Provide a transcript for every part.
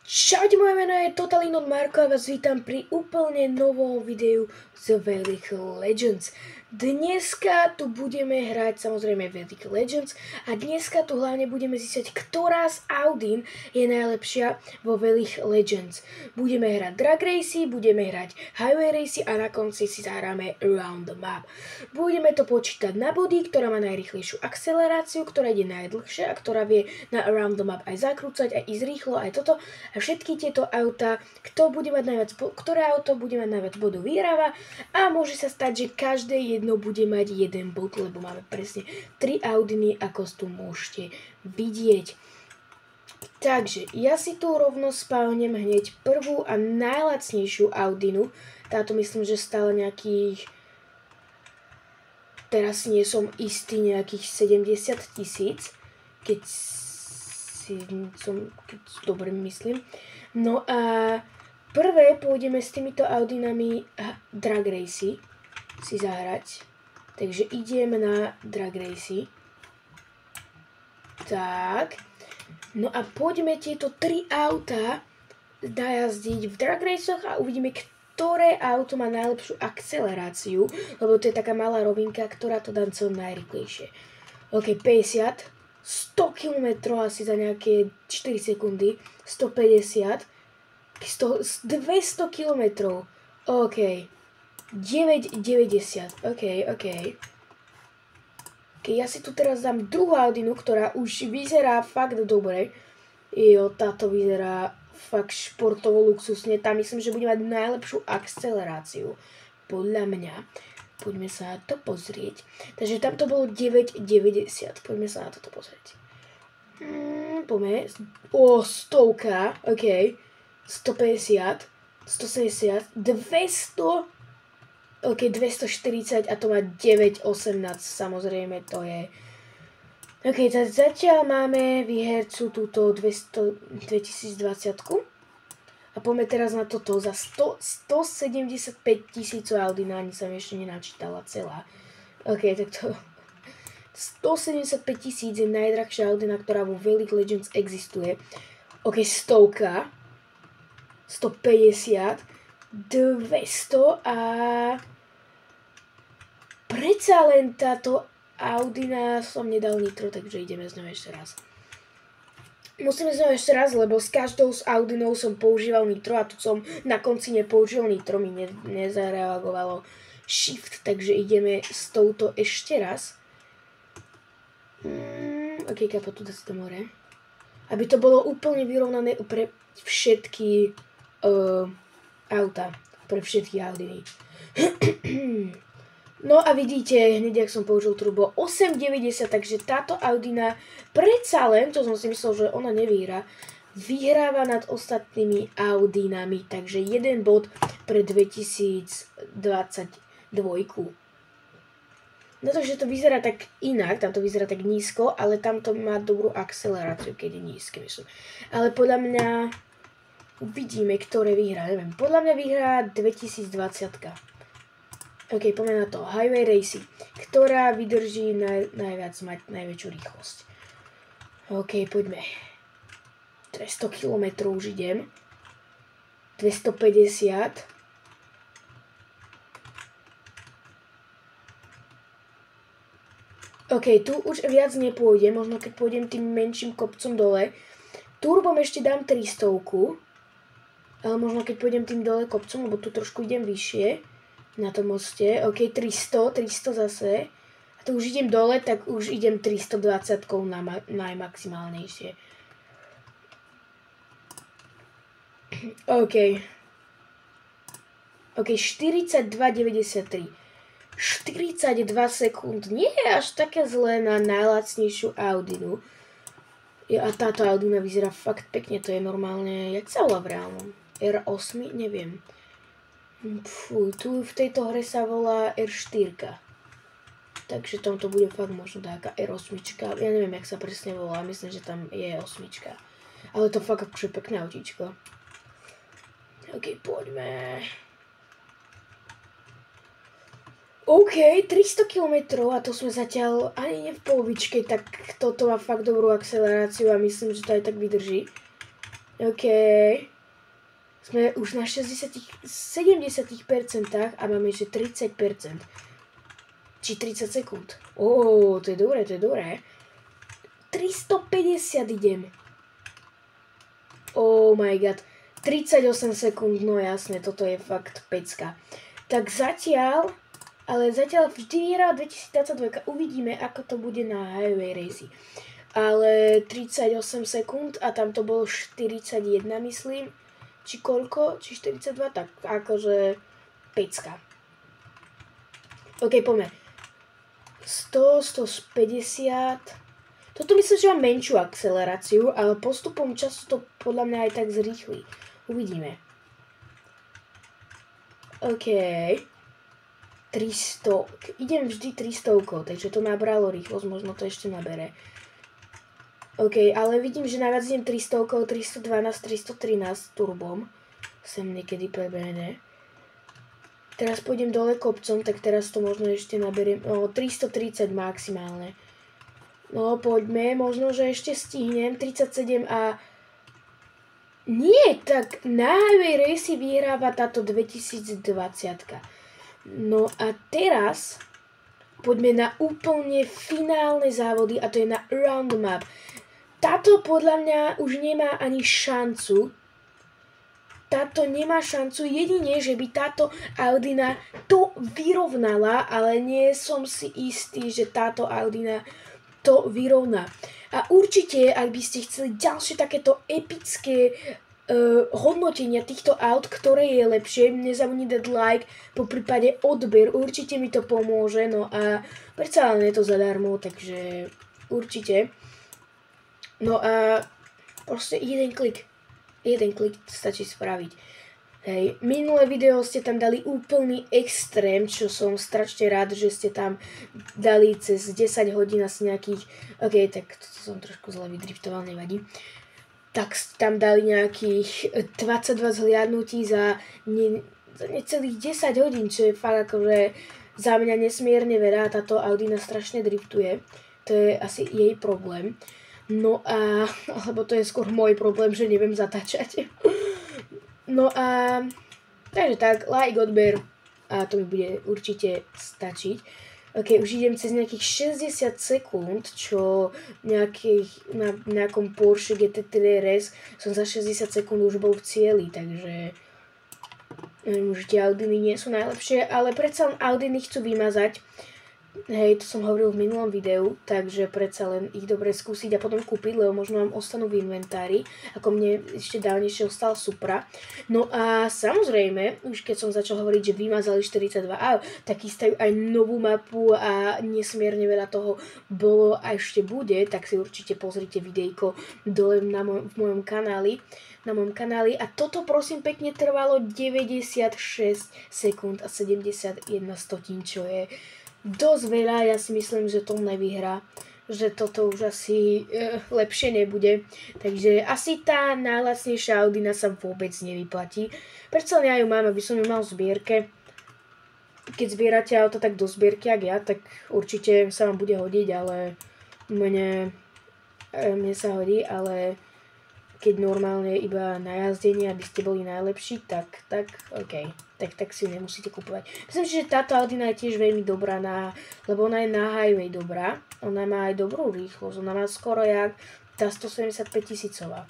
Čaute, moje meno je Totalinot Marko a vás vítam pri úplne novom videu z League Legends. Dneska tu budeme hrať samozrejme League Legends a dneska tu hlavne budeme získať, ktorá z Audín je najlepšia vo League Legends. Budeme hrať Drag Race, budeme hrať Highway Race a na konci si zahráme Around the Map. Budeme to počítať na body, ktorá má najrýchlejšiu akceleráciu, ktorá ide najdlhšie a ktorá vie na Around the Map aj zakrúcať, aj ísť rýchlo, aj toto. A všetky tieto auta, ktoré auto bude mať najviac bodov, vyhráva a môže sa stať, že každé jedno bude mať jeden bod, lebo máme presne 3 Audiny, ako tu môžete vidieť. Takže ja si tu rovno spávnem hneď prvú a najlacnejšiu Audinu. Táto myslím, že stála nejakých, teraz nie som istý, nejakých 70 000, keď dobre myslím. No a prvé pôjdeme s týmito Audinami Drag Race si zahrať. Takže idem na Drag Race. Tak. No a poďme tieto 3 auta najazdiť v Drag Racoch a uvidíme, ktoré auto má najlepšiu akceleráciu, lebo to je taká malá rovinka, ktorá to dá co najrýchlejšie. OK, 50. 100 km asi za nejaké 4 sekundy, 150, 200 km, OK, 9,90, OK. Ja si tu teraz dám druhú Audinu, ktorá už vyzerá fakt dobre, táto vyzerá fakt športovo luxusne, tam myslím, že bude mať najlepšiu akceleráciu, podľa mňa. Poďme sa na to pozrieť. Takže tam to bolo 9,90. Poďme sa na toto pozrieť. Poďme. 100. OK. 150. 170. 200. OK, 240 a to má 9,18. Samozrejme, to je... OK, tak zatiaľ máme výhercu túto 2020. A poďme teraz na toto, za 175 000 Audina, ani sa mi ešte nenačítala celá. OK, tak to... 175 000 je najdrahšia Audina, ktorá vo League Legends existuje. OK, 100, 150, 200 a... Predsa len táto Audina som nedal nitro, takže ideme znovu ešte raz. Musím znovu ešte raz, lebo s každou z Audinou som používal nitro a tu som na konci nepoužil nitro, mi nezareagovalo shift, takže ideme s touto ešte raz. OK, kapotu dá sa tam hore. Aby to bolo úplne vyrovnané pre všetky auta, pre všetky Audiny. No a vidíte, hneď jak som použil turbo 8,90, takže táto Audina predsa len, to som si myslel, že ona vyhráva nad ostatnými Audinami, takže 1 bod pre 2022. No to, že to vyzerá tak inak, tam to vyzerá tak nízko, ale tam to má dobrú akceleráciu, keď je nízke, myslím. Ale podľa mňa uvidíme, ktoré vyhrá, neviem, podľa mňa vyhrá 2020. OK, poďme na to. Highway Race, ktorá vydrží najviac mať najväčšiu rýchlosť. OK, poďme. 200 km už idem. 250. OK, tu už viac nepôjdem, možno keď pôjdem tým menším kopcom dole. Turbom ešte dám 300. Ale možno keď pôjdem tým dole kopcom, lebo tu trošku idem vyššie. Na tom moste, OK, 300 zase. A tu už idem dole, tak už idem 320 na najmaximálnejšie. OK. OK, 42,93. 42 sekúnd. Nie je až také zlé na najlacnejšiu Audinu. A táto Audina vyzerá fakt pekne, to je normálne, jak sa volá v reálnom? R8? Neviem. Tu v tejto hre sa volá R4. Takže tam to bude fakt možno taká R8. Ja neviem, jak sa presne volá, myslím, že tam je 8. Ale to fakt akože pekné autíčko. OK, poďme. OK, 300 km a to sme zatiaľ ani ne v polovičke, tak toto má fakt dobrú akceleráciu a myslím, že to aj tak vydrží. OK. Sme už na 70% a máme ešte 30%. Či 30 sekúnd. To je dobré, to je dobré. 350 idem. Oh my god. 38 sekúnd, no jasne, toto je fakt pecka. Tak zatiaľ vždy vyhrá 2022. Uvidíme, ako to bude na Highway Race. Ale 38 sekúnd a tam to bolo 41, myslím. Či koľko? Či 42? Tak akože pecka. OK, poďme. 100, 150. Toto myslím, že má menšiu akceleráciu, ale postupom času to podľa mňa aj tak zrýchli. Uvidíme. OK. 300. Idem vždy 300, takže to nabralo rýchlosť, možno to ešte nabere. OK, ale vidím, že najviac idem 300, 312, 313 turbom. Sem niekedy prebehené. Teraz pôjdem dole kopcom, tak teraz to možno ešte naberiem. 330 maximálne. No, poďme, možno, že ešte stihnem. 37 a... Nie, tak na Highway Race vyhráva táto 2020. No a teraz poďme na úplne finálne závody a to je na Round Map. Táto podľa mňa už nemá ani šancu. Táto nemá šancu jedine, že by táto Audina to vyrovnala, ale nie som si istý, že táto Audina to vyrovná. A určite, ak by ste chceli ďalšie takéto epické hodnotenia týchto aut, ktoré je lepšie, nezabudnite dať like, po prípade odber, určite mi to pomôže, no a predsa len je to zadarmo, takže určite. No a proste jeden klik stačí spraviť. Hej, minulé video ste tam dali úplný extrém, čo som strašne rád, že ste tam dali cez 10 hodín asi nejakých, OK, tak to som trošku zle vydriftoval, nevadí. Tak tam dali nejakých 22 zhliadnutí za necelých 10 hodín, čo je fakt akože za mňa nesmierne veľa, táto Audina strašne driftuje, to je asi jej problém. No a, alebo to je skôr môj problém, že neviem zatáčať. No a, takže tak, like, odber a to mi bude určite stačiť. OK, už idem cez nejakých 60 sekúnd, čo na nejakom Porsche GT3 RS som za 60 sekúnd už bol v cieli, takže už tie Audiny nie sú najlepšie, ale predsa len Audiny chcú vymazať. Hej, to som hovoril v minulom videu, takže predsa len ich dobre skúsiť a potom kúpiť, lebo možno vám ostanú v inventári, ako mne ešte dávnejšie ostal Supra. No a samozrejme, už keď som začal hovoriť, že vymazali 42 aut, tak chystajú aj novú mapu a nesmierne veľa toho bolo a ešte bude, tak si určite pozrite videjko dole v mojom kanáli. Na mojom kanáli a toto prosím pekne trvalo 96 sekúnd a 71 stotín, čo je dosť veľa, ja si myslím, že to nevyhrá, že toto už asi lepšie nebude, takže asi tá najlacnejšia Audina sa vôbec nevyplatí. Prečo ja ju mám, aby som ju mal v zbierke. Keď zbierate auto tak do zbierky, jak ja, tak určite sa vám bude hodiť, ale mne sa hodí, ale keď normálne iba na jazdenie, aby ste boli najlepší, tak OK. Tak si ju nemusíte kupovať. Myslím si, že táto Audina je tiež veľmi dobrá, lebo ona je na highway dobrá. Ona má aj dobrú rýchlosť. Ona má skoro jak tá 175 000.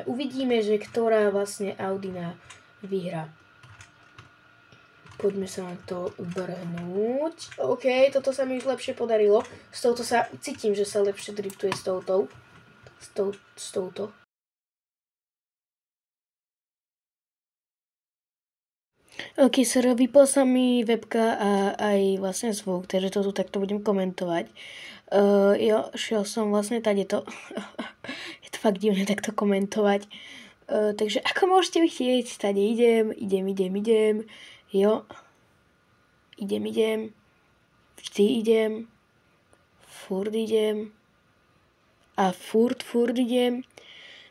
Uvidíme, že ktorá vlastne Audina vyhrá. Poďme sa na to vrhnúť. OK, toto sa mi už lepšie podarilo. S touto sa cítim, že sa lepšie driftuje s touto. OK, vypla sa mi webka a aj vlastne zvuk, takže to tu takto budem komentovať. Šiel som vlastne tadeto. Je to fakt divné takto komentovať. Takže ako môžete vidieť, tady idem. Jo. Idem. Vždy idem. Furt idem. A furt idem.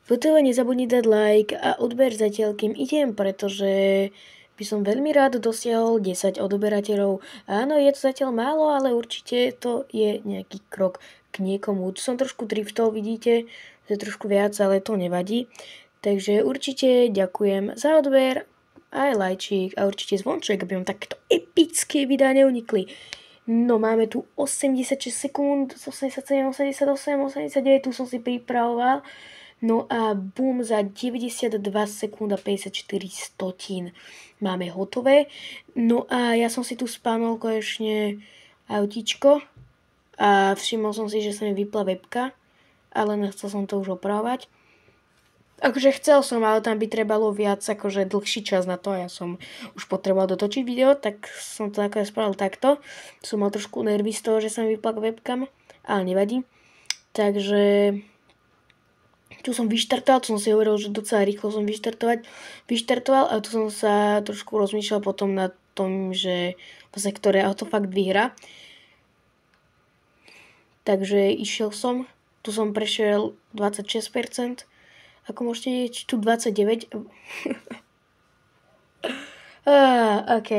Potom nezabudni dať like a odber zatiaľ, kým idem, pretože by som veľmi rád dosiahol 10 odberateľov. Áno, je to zatiaľ málo, ale určite to je nejaký krok k niekomu. Tu som trošku driftol, vidíte? že trošku viac, ale to nevadí. Takže určite ďakujem za odber, aj lajčík a určite zvonček, aby vám takéto epické videá neunikli. No, máme tu 86 sekúnd, 87, 88, 89, tu som si pripravoval. No a bum, za 92 sekúnd a 54 stotín máme hotové. No a ja som si tu spánol konečne autíčko a všimol som si, že sa mi vypla webka, ale nechcel som to už opravovať. Akože chcel som, ale tam by trebalo viac, akože dlhší čas na to a ja som už potreboval dotočiť video, tak som to nakoniec spravil takto. Som mal trošku nervy z toho, že sa mi vypla webcam, ale nevadí. Takže tu som vyštartoval, tu som si hovoril, že docela rýchlo som vyštartoval a tu som sa trošku rozmýšľal potom nad tom, že vlastne ktoré auto fakt vyhra. Takže išiel som, tu som prešiel 26%. Ako môžete vidieť, tu 29. OK.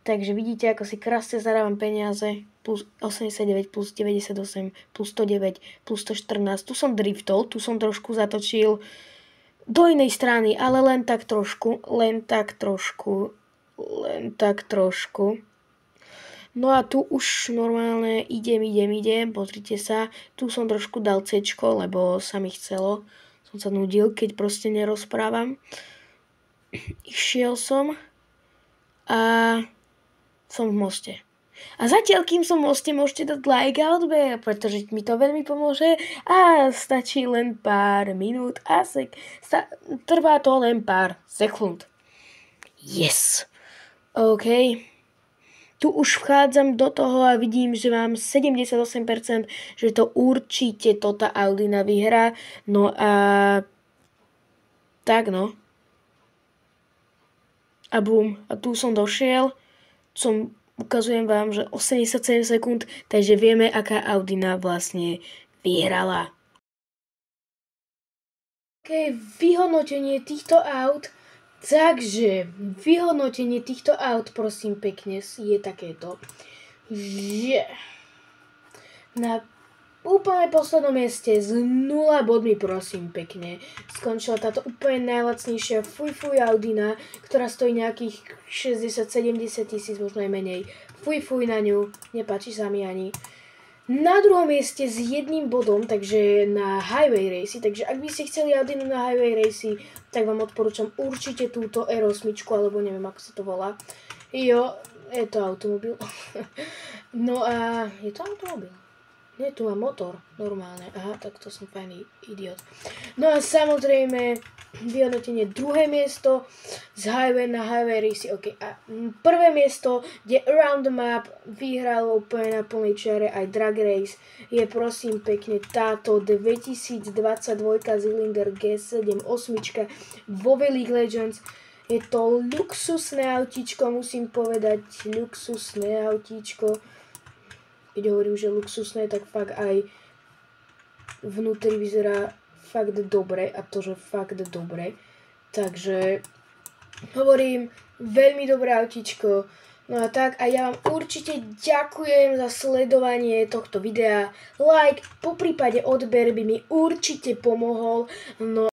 Takže vidíte, ako si krásne zarábam peniaze. Plus 89, plus 98, plus 109, plus 114. Tu som driftol, tu som trošku zatočil do inej strany, ale len tak trošku. No a tu už normálne idem. Pozrite sa. Tu som trošku dal C-čko, lebo sa mi chcelo. Som sa nudil, keď proste nerozprávam. Išiel som a som v moste. A zatiaľ, kým som v moste, môžete dať like a odber, pretože mi to veľmi pomôže a stačí len pár minút a trvá to len pár sekúnd. Yes. OK. Tu už vchádzam do toho a vidím, že mám 78%, že to určite tá Audina vyhrá. No a tak no. A bum. A tu som došiel. Ukazujem vám, že 87 sekúnd, takže vieme, aká Audina vlastne vyhrala. OK, vyhodnotenie týchto aut. Takže vyhodnotenie týchto aut, prosím pekne, je takéto, že na úplne poslednom mieste s 0 bodmi, prosím pekne, skončila táto úplne najlacnejšia fuj Audina, ktorá stojí nejakých 60-70 tisíc, možno aj menej. Fuj na ňu, nepáči sa mi ani. Na druhom mieste s 1 bodom, takže na Highway Racy, takže ak by ste chceli Audinu na Highway Racy, tak vám odporúčam určite túto R8, alebo neviem, ako sa to volá. Jo, je to automobil. No a je to automobil? Nie, tu má motor, normálne. Aha, tak to som fajný idiot. No a samozrejme, vyhodnotenie druhé miesto z Highway na Highway Racy. OK, a prvé miesto, kde Around the Map vyhralo úplne na plnej čiare aj Drag Race, je prosím pekne táto 2022 Cylinder G7 8 vo League Legends. Je to luxusné autíčko, musím povedať, luxusné autíčko. Keď hovorím, že luxusné, tak fakt aj vnútri vyzerá fakt dobre a to, že fakt dobre. Takže hovorím, veľmi dobré autíčko. No a tak, a ja vám určite ďakujem za sledovanie tohto videa. Like, poprípade odber by mi určite pomohol. No